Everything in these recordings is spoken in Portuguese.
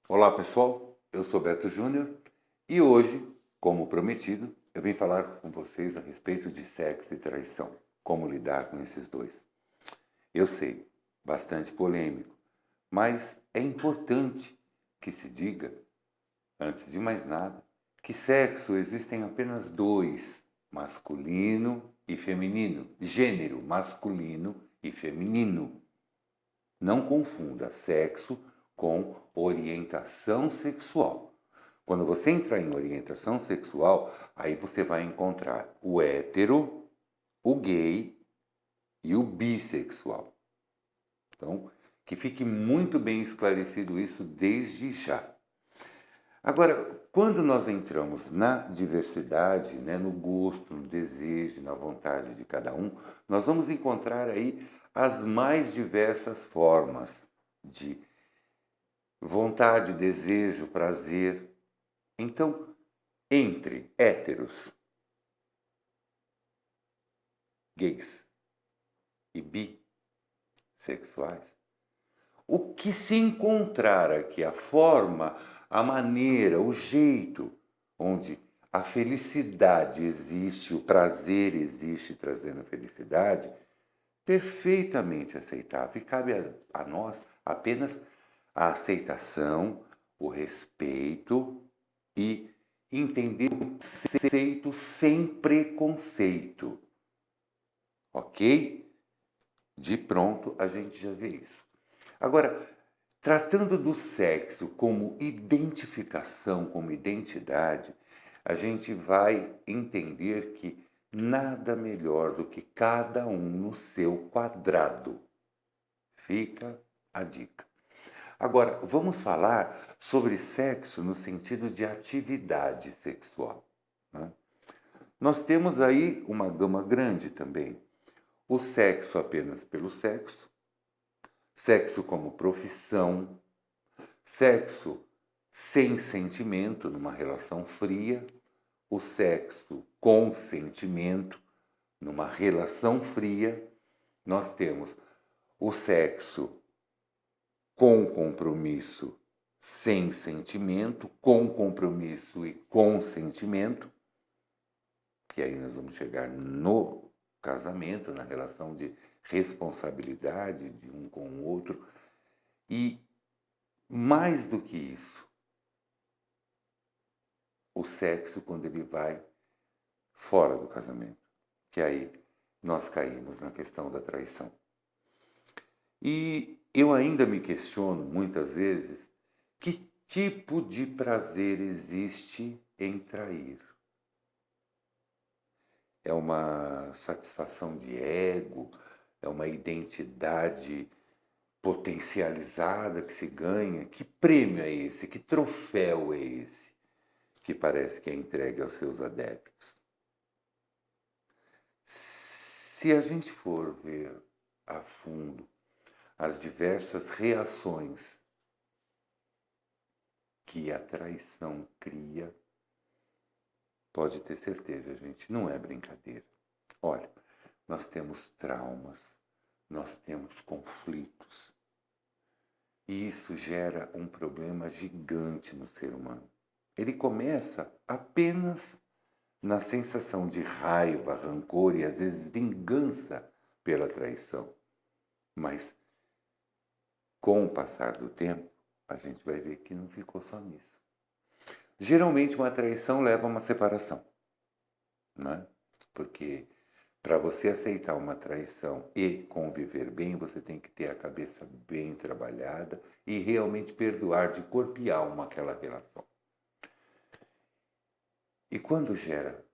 Olá pessoal, eu sou Beto Júnior e hoje, como prometido, eu vim falar com vocês a respeito de sexo e traição, como lidar com esses dois. Eu sei, bastante polêmico, mas é importante que se diga, antes de mais nada, que sexo existem apenas dois, masculino e feminino, gênero masculino e feminino. Não confunda sexo com orientação sexual. Quando você entrar em orientação sexual, aí você vai encontrar o hétero, o gay e o bissexual. Então, que fique muito bem esclarecido isso desde já. Agora, quando nós entramos na diversidade, né, no gosto, no desejo, na vontade de cada um, nós vamos encontrar aí as mais diversas formas de vontade, desejo, prazer. Então, entre héteros, gays e bissexuais, o que se encontrar aqui, a forma, a maneira, o jeito onde a felicidade existe, o prazer existe trazendo felicidade, perfeitamente aceitável. E cabe a nós apenas a aceitação, o respeito e entender o conceito sem preconceito. Ok? De pronto a gente já vê isso. Agora, tratando do sexo como identificação, como identidade, a gente vai entender que nada melhor do que cada um no seu quadrado. Fica a dica. Agora, vamos falar sobre sexo no sentido de atividade sexual, né? Nós temos aí uma gama grande também. O sexo apenas pelo sexo, sexo como profissão, sexo sem sentimento numa relação fria, o sexo com sentimento numa relação fria. Nós temos o sexo com compromisso, sem sentimento, com compromisso e com sentimento, que aí nós vamos chegar no casamento, na relação de responsabilidade de um com o outro. E mais do que isso, o sexo quando ele vai fora do casamento, que aí nós caímos na questão da traição. E eu ainda me questiono muitas vezes que tipo de prazer existe em trair. É uma satisfação de ego, é uma identidade potencializada que se ganha. Que prêmio é esse? Que troféu é esse que parece que é entregue aos seus adeptos? Se a gente for ver a fundo as diversas reações que a traição cria, pode ter certeza, gente, não é brincadeira. Olha, nós temos traumas, nós temos conflitos, e isso gera um problema gigante no ser humano. Ele começa apenas na sensação de raiva, rancor e às vezes vingança pela traição. Mas com o passar do tempo, a gente vai ver que não ficou só nisso. Geralmente uma traição leva a uma separação, né? Porque para você aceitar uma traição e conviver bem, você tem que ter a cabeça bem trabalhada e realmente perdoar de corpo e alma aquela relação. E quando gera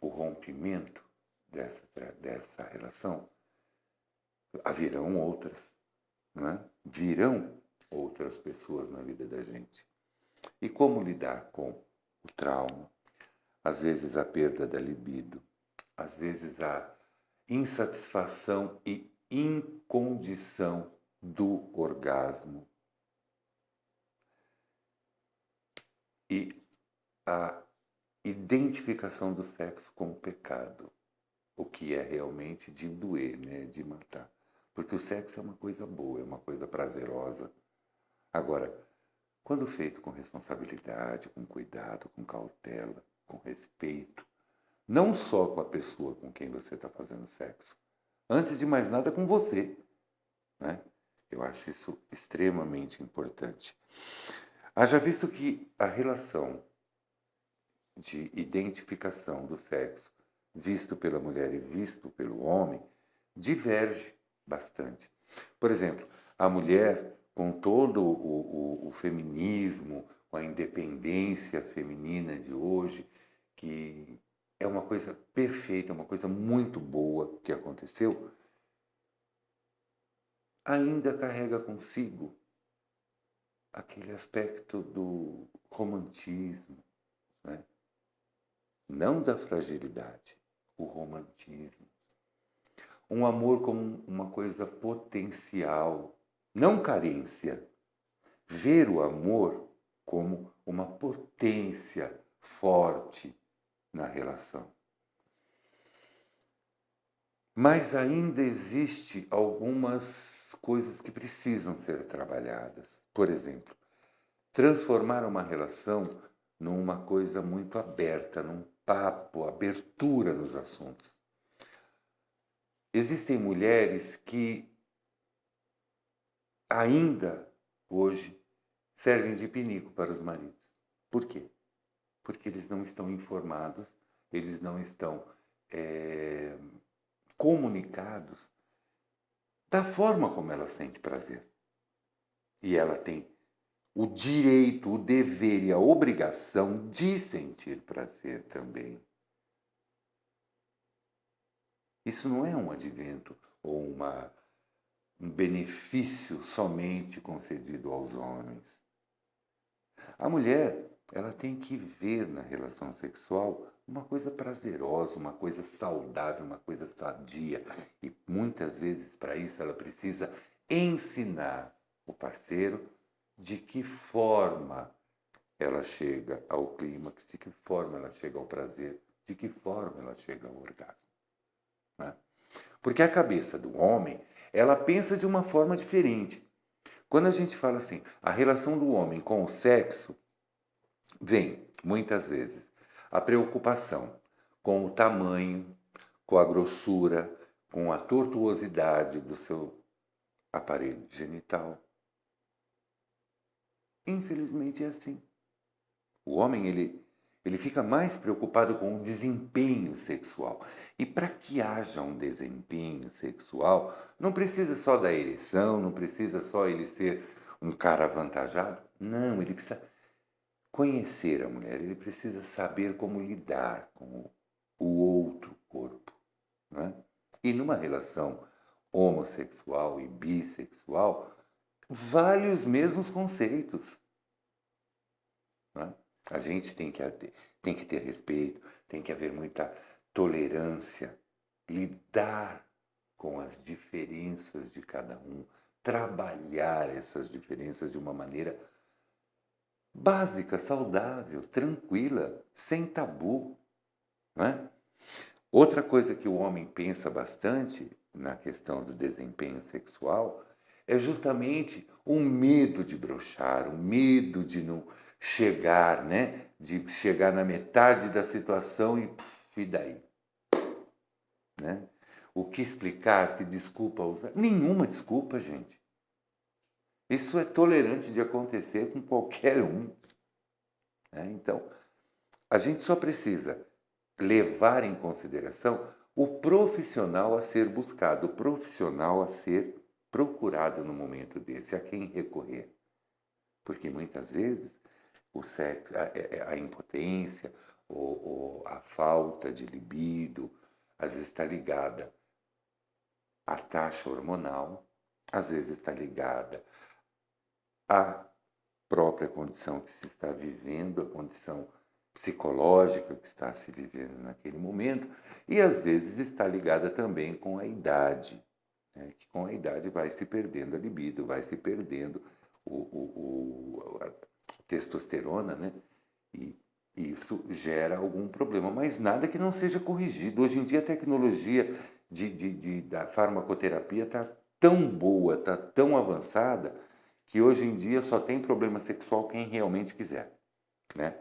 o rompimento dessa relação, haverão outras, né? Virão outras pessoas na vida da gente. E como lidar com o trauma, às vezes a perda da libido, às vezes a insatisfação e incondição do orgasmo e a identificação do sexo como pecado, o que é realmente de doer, né, de matar. Porque o sexo é uma coisa boa, é uma coisa prazerosa. Agora, quando feito com responsabilidade, com cuidado, com cautela, com respeito, não só com a pessoa com quem você está fazendo sexo, antes de mais nada com você, né? Eu acho isso extremamente importante. Haja visto que a relação de identificação do sexo visto pela mulher e visto pelo homem diverge bastante. Por exemplo, a mulher, com todo o feminismo, com a independência feminina de hoje, que é uma coisa perfeita, uma coisa muito boa que aconteceu, ainda carrega consigo aquele aspecto do romantismo, né? Não da fragilidade, o romantismo. Um amor como uma coisa potencial, não carência. Ver o amor como uma potência forte na relação. Mas ainda existe algumas coisas que precisam ser trabalhadas. Por exemplo, transformar uma relação numa coisa muito aberta, num papo, abertura nos assuntos. Existem mulheres que ainda hoje servem de pinico para os maridos. Por quê? Porque eles não estão informados, eles não estão comunicados da forma como ela sente prazer. E ela tem o direito, o dever e a obrigação de sentir prazer também. Isso não é um advento ou um benefício somente concedido aos homens. A mulher, ela tem que ver na relação sexual uma coisa prazerosa, uma coisa saudável, uma coisa sadia. E muitas vezes, para isso, ela precisa ensinar o parceiro de que forma ela chega ao clímax, de que forma ela chega ao prazer, de que forma ela chega ao orgasmo. Né? Porque a cabeça do homem, ela pensa de uma forma diferente. Quando a gente fala assim, a relação do homem com o sexo, vem, muitas vezes, a preocupação com o tamanho, com a grossura, com a tortuosidade do seu aparelho genital. Infelizmente é assim. O homem, ele fica mais preocupado com o desempenho sexual. E para que haja um desempenho sexual, não precisa só da ereção, não precisa só ele ser um cara avantajado. Não, ele precisa conhecer a mulher, ele precisa saber como lidar com o outro corpo. Né? E numa relação homossexual e bissexual, vale os mesmos conceitos. Né? A gente tem que ter respeito, tem que haver muita tolerância, lidar com as diferenças de cada um, trabalhar essas diferenças de uma maneira básica, saudável, tranquila, sem tabu. Né? Outra coisa que o homem pensa bastante na questão do desempenho sexual é justamente o medo de brochar, o medo de não chegar, né? De chegar na metade da situação e daí? Né? O que explicar, que desculpa usar? Nenhuma desculpa, gente. Isso é tolerante de acontecer com qualquer um. Né? Então, a gente só precisa levar em consideração o profissional a ser buscado, o profissional a ser procurado no momento desse, a quem recorrer. Porque muitas vezes o sexo, a impotência ou a falta de libido, às vezes está ligada à taxa hormonal, às vezes está ligada à própria condição que se está vivendo, a condição psicológica que está se vivendo naquele momento, e às vezes está ligada também com a idade, né? Que com a idade vai se perdendo a libido, vai se perdendo a testosterona, né? E isso gera algum problema, mas nada que não seja corrigido. Hoje em dia a tecnologia da farmacoterapia está tão boa, está tão avançada, que hoje em dia só tem problema sexual quem realmente quiser, né?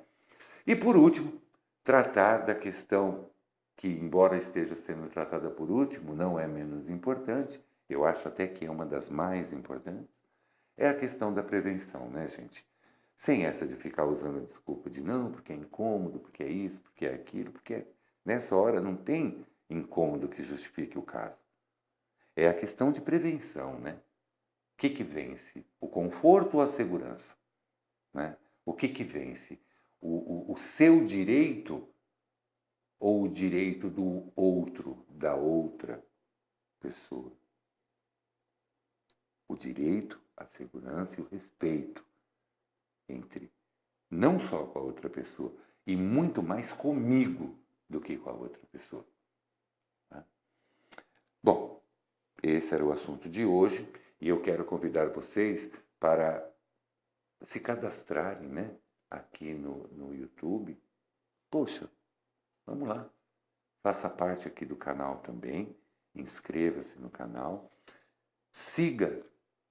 E por último, tratar da questão que, embora esteja sendo tratada por último, não é menos importante, eu acho até que é uma das mais importantes, é a questão da prevenção, né, gente? Sem essa de ficar usando a desculpa de não, porque é incômodo, porque é isso, porque é aquilo, porque nessa hora não tem incômodo que justifique o caso. É a questão de prevenção, né? O que vence? O conforto ou a segurança? Né? O que vence? O seu direito ou o direito do outro, da outra pessoa? O direito, a segurança e o respeito entre não só com a outra pessoa, e muito mais comigo do que com a outra pessoa. Né? Bom, esse era o assunto de hoje e eu quero convidar vocês para se cadastrarem, né, aqui no YouTube. Poxa, vamos lá. Faça parte aqui do canal também. Inscreva-se no canal. Siga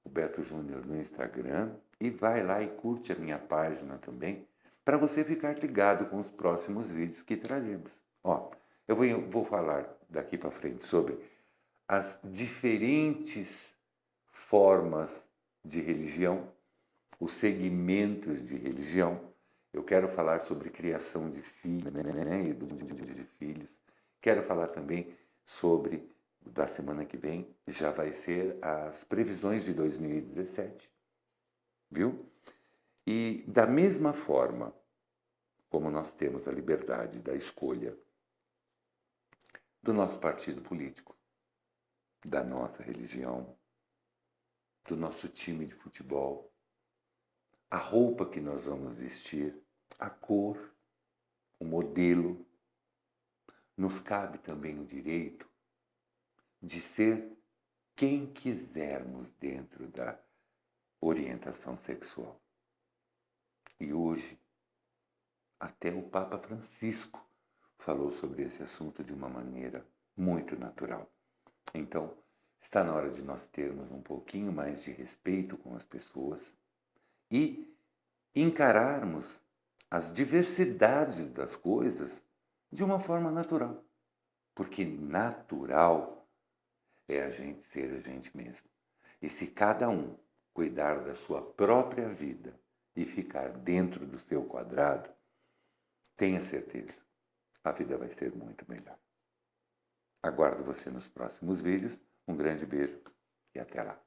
o Beto Júnior no Instagram e vai lá e curte a minha página também, para você ficar ligado com os próximos vídeos que traremos. Ó, eu vou falar daqui para frente sobre as diferentes formas de religião, os segmentos de religião. Eu quero falar sobre criação de filhos, né, educação de filhos. Quero falar também sobre, da semana que vem, já vai ser as previsões de 2017, viu? E da mesma forma como nós temos a liberdade da escolha do nosso partido político, da nossa religião, do nosso time de futebol, a roupa que nós vamos vestir, a cor, o modelo, nos cabe também o direito de ser quem quisermos dentro da orientação sexual. E hoje, até o Papa Francisco falou sobre esse assunto de uma maneira muito natural. Então, está na hora de nós termos um pouquinho mais de respeito com as pessoas e encararmos as diversidades das coisas de uma forma natural. Porque natural é a gente ser a gente mesmo. E se cada um cuidar da sua própria vida e ficar dentro do seu quadrado, tenha certeza, a vida vai ser muito melhor. Aguardo você nos próximos vídeos. Um grande beijo e até lá.